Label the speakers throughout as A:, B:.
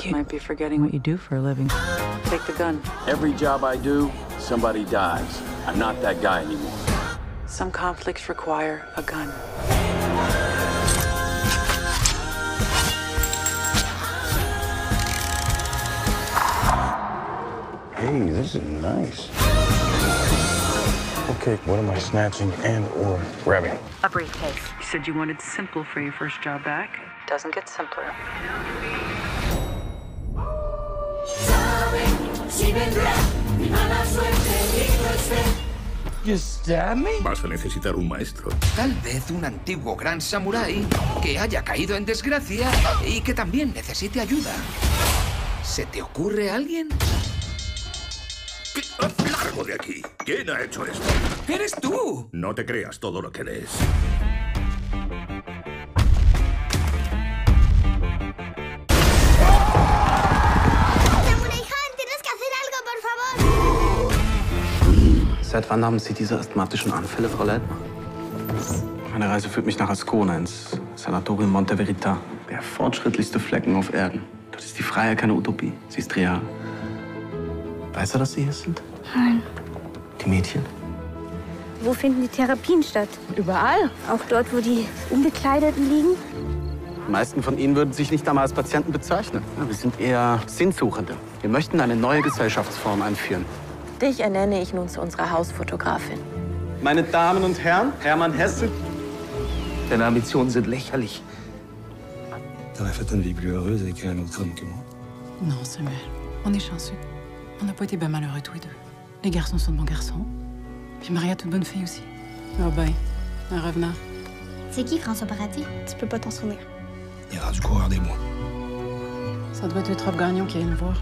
A: You might be forgetting what you do for a living. Take the gun.
B: Every job I do, somebody dies. I'm not that guy anymore.
A: Some conflicts require a gun.
C: Hey, this is nice. Okay, what am I snatching and or grabbing?
D: A briefcase.
A: You said you wanted simple for your first job back. Doesn't get simpler.
C: You stab me?
E: Vas a necesitar un maestro.
F: Tal vez un antiguo gran samurái que haya caído en desgracia y que también necesite ayuda. ¿Se te ocurre alguien?
E: ¡Largo de aquí! ¿Quién ha hecho esto?
F: ¡Eres tú!
E: No te creas todo lo que lees.
G: Samurai Han, tienes que hacer algo, por favor.
H: Seit wann haben Sie diese asthmatischen Anfälle, Frau Leitner? Meine Reise führt mich nach Ascona, ins Sanatorium Monte Verita. Der fortschrittlichste Flecken auf Erden. Dort ist die Freiheit keine Utopie, sie ist real. Weiß er, dass Sie hier sind?
G: Nein.
H: Die Mädchen?
G: Wo finden die Therapien statt? Überall. Auch dort, wo die Unbekleideten liegen?
H: Die meisten von Ihnen würden sich nicht einmal als Patienten bezeichnen. Ja, wir sind eher Sinnsuchende. Wir möchten eine neue Gesellschaftsform einführen.
D: Dich ernenne ich nun zu unserer Hausfotografin.
H: Meine Damen und Herren, Hermann Hesse.
F: Deine Ambitionen sind lächerlich.
C: T'aurais fait une vie plus heureuse avec un autre homme que moi.
I: Non, Samuel. On est chanceux. On n'a pas été bien malheureux tous les deux. Les garçons sont de bons garçons. Puis Maria, toute bonne fille aussi. Ah ben, un revenant.
G: C'est qui François Paradis? Tu peux pas t'en souvenir.
C: Il ira du coureur des bois.
I: Ça doit être Trop Gagnon qui vient le voir.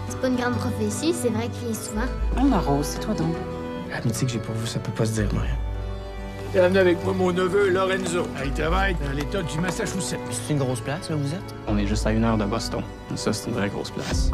G: C'est pas une grande prophétie, c'est vrai qu'il vient souvent.
I: Oh, la Rose, c'est toi donc.
C: L'amitié que j'ai pour vous, ça peut pas se dire, Maria.
J: T'es amené avec moi mon neveu Lorenzo. Il travaille dans l'État du Massachusetts.
K: C'est une grosse place, là, vous êtes? On est juste à 1 heure de Boston. Ça, c'est une vraie grosse place.